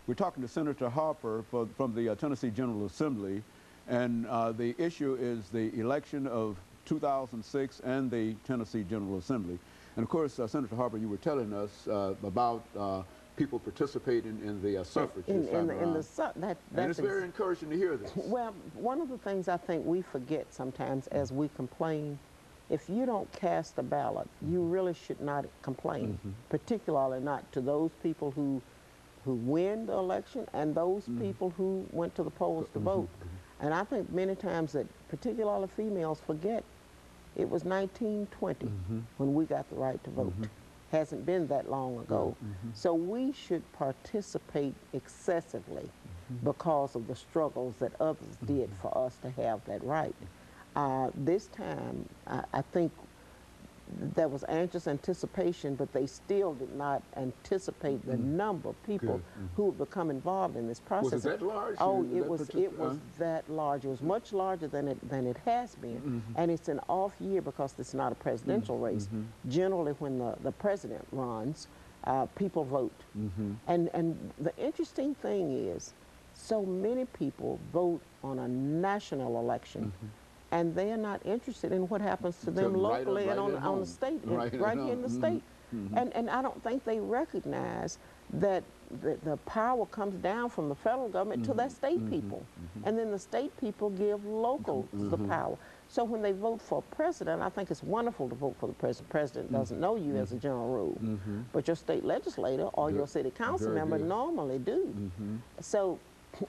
We're talking to Senator Harper from the Tennessee General Assembly, and the issue is the election of 2006 and the Tennessee General Assembly. And of course, Senator Harper, you were telling us about people participating in the suffrage this time around. And it's very encouraging to hear this. Well, one of the things I think we forget sometimes as we complain, if you don't cast a ballot, you really should not complain, particularly not to those people who win the election and those people who went to the polls to vote. And I think many times that particularly females forget it was 1920 when we got the right to vote. Hasn't been that long ago. So we should participate excessively because of the struggles that others did for us to have that right. This time, I think there was anxious anticipation, but they still did not anticipate the number of people who would become involved in this process. Was it that large? Oh, it was that large. It was much larger than it has been, and it's an off year because it's not a presidential race. Generally, when the president runs, people vote, and the interesting thing is, so many people vote on a national election. And they are not interested in what happens to them locally and on the state, right here in the state. And I don't think they recognize that the power comes down from the federal government to their state people. And then the state people give locals the power. So when they vote for a president, I think it's wonderful to vote for the president. The president doesn't know you as a general rule, but your state legislator or your city council member normally do. So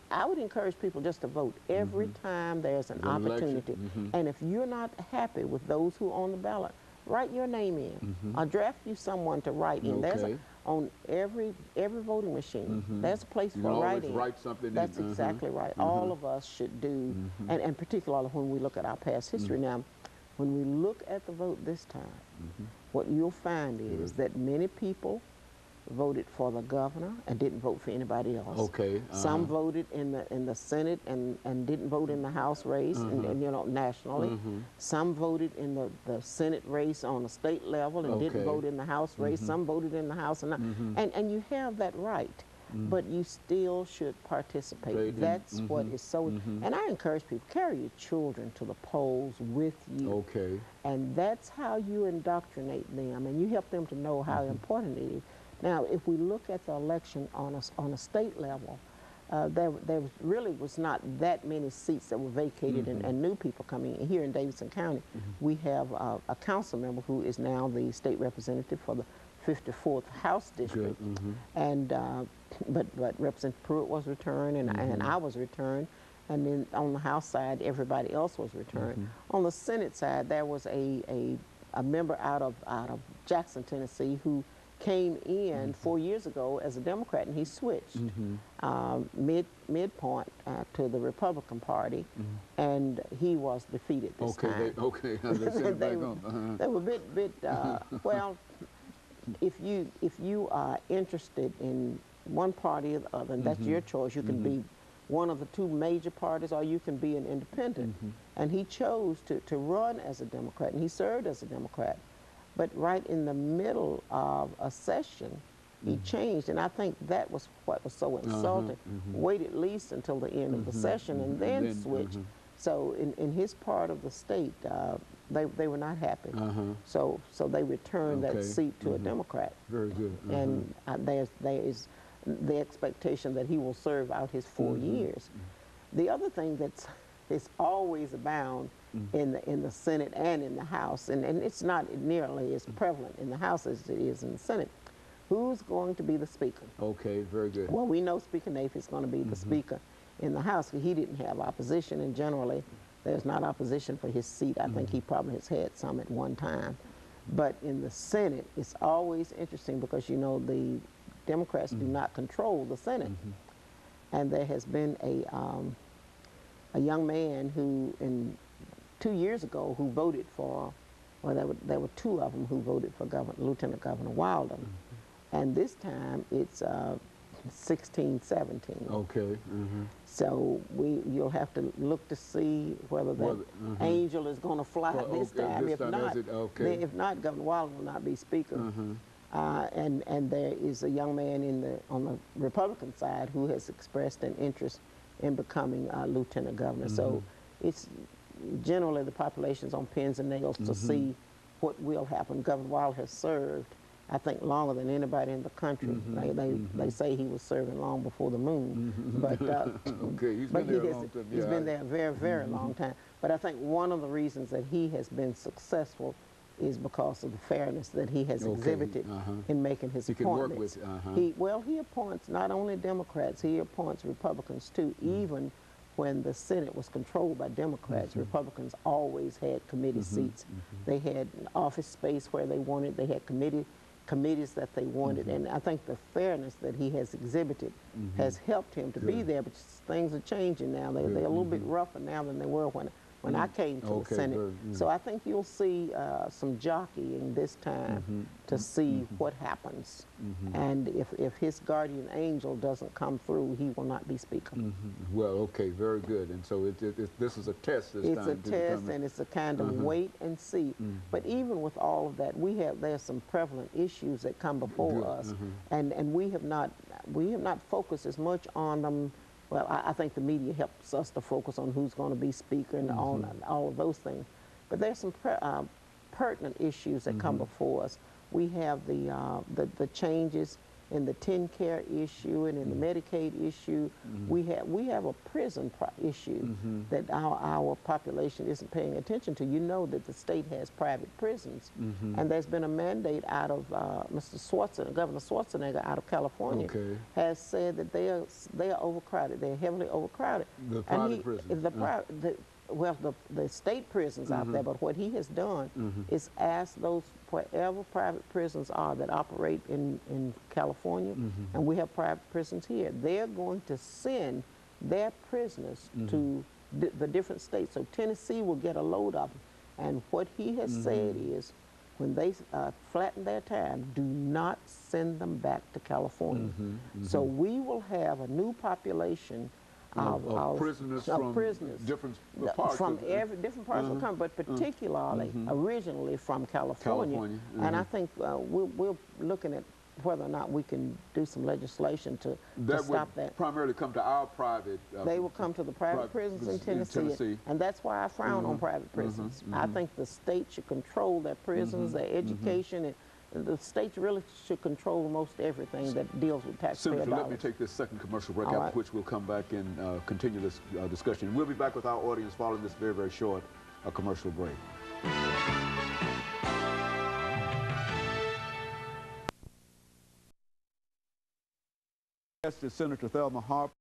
I would encourage people just to vote every time there's an opportunity. And if you're not happy with those who are on the ballot, write your name in. I'll draft you someone to write in. There's on every voting machine, there's a place for writing. Write something That's exactly right. All of us should do, and particularly when we look at our past history. Now, when we look at the vote this time, what you'll find is that many people voted for the governor and didn't vote for anybody else. Some voted in the Senate and didn't vote in the House race, and you know, nationally. Some voted in the Senate race on the state level and didn't vote in the House race. Some voted in the House and you have that right. But you still should participate. That's what is so. And I encourage people, carry your children to the polls with you. And that's how you indoctrinate them, and you help them to know how important it is. Now, if we look at the election on a state level, there really was not that many seats that were vacated and new people coming in. Here in Davidson County, we have a council member who is now the state representative for the 54th House District. And but Representative Pruitt was returned, and I was returned. And then on the House side, everybody else was returned. On the Senate side, there was a member out of Jackson, Tennessee, who came in 4 years ago as a Democrat, and he switched midpoint to the Republican Party, and he was defeated this time. They were a bit well, if you are interested in one party or the other, and that's your choice. You can be one of the two major parties, or you can be an independent. And he chose to run as a Democrat, and he served as a Democrat. But right in the middle of a session, he changed, and I think that was what was so insulting. Wait at least until the end of the session and then switch. So in his part of the state, they were not happy. So they returned that seat to a Democrat. Very good. And there is the expectation that he will serve out his 4 years. The other thing that's always abound in the Senate and in the House, and it's not nearly as prevalent in the House as it is in the Senate. Who's going to be the Speaker? Very good. Well, we know Speaker Naif is going to be the Speaker in the House. He didn't have opposition, and generally there's not opposition for his seat. I think he probably has had some at one time. But in the Senate, it's always interesting because, you know, the Democrats do not control the Senate. And there has been a young man who, 2 years ago, who voted for, well, there were two of them who voted for Lieutenant Governor Wilder. And this time it's 16, 17. So you'll have to look to see whether that angel is going to fly this time. If not, Governor Wilder will not be Speaker. And there is a young man on the Republican side who has expressed an interest in becoming lieutenant governor. So it's generally the population's on pins and nails to see what will happen. Governor Wild has served, I think, longer than anybody in the country. They say he was serving long before the moon, but okay, he's but been there a long time. He's been there a very, very long time. But I think one of the reasons that he has been successful is because of the fairness that he has exhibited in making his appointments. He appoints not only Democrats, he appoints Republicans too. Even when the Senate was controlled by Democrats, Republicans always had committee seats. They had office space where they wanted. They had committees that they wanted. And I think the fairness that he has exhibited has helped him to be there. But things are changing now. They're a little bit rougher now than they were when I came to the Senate. So I think you'll see some jockeying this time to see what happens. And if his guardian angel doesn't come through, he will not be Speaker. Well, okay, very good. And so this is a test this time. It's a test, and it's a kind of wait and see. But even with all of that, there's some prevalent issues that come before us, and we have not focused as much on them. Well, I think the media helps us to focus on who's going to be Speaker and on all of those things. But there's some pertinent issues that come before us. We have the changes in the TennCare issue and in the Medicaid issue. We have a prison issue that our population isn't paying attention to. You know that the state has private prisons, and there's been a mandate out of Governor Schwarzenegger out of California has said that they are overcrowded. They're heavily overcrowded. The private prisons. The state prisons out there, but what he has done is ask those, wherever private prisons are that operate in California, and we have private prisons here, they're going to send their prisoners to the different states. So Tennessee will get a load of them. And what he has said is, when they flatten their time, do not send them back to California. So we will have a new population of prisoners from different parts of the country, but particularly originally from California. And I think we're looking at whether or not we can do some legislation to stop that. Primarily come to our private. They will come to the private prisons in Tennessee, and that's why I frown on private prisons. I think the state should control their prisons, their education, and the states really should control most everything that deals with taxpayer dollars. Senator, let me take this second commercial break, after which we'll come back and continue this discussion. We'll be back with our audience following this very, very short commercial break. Guest is Senator THarper.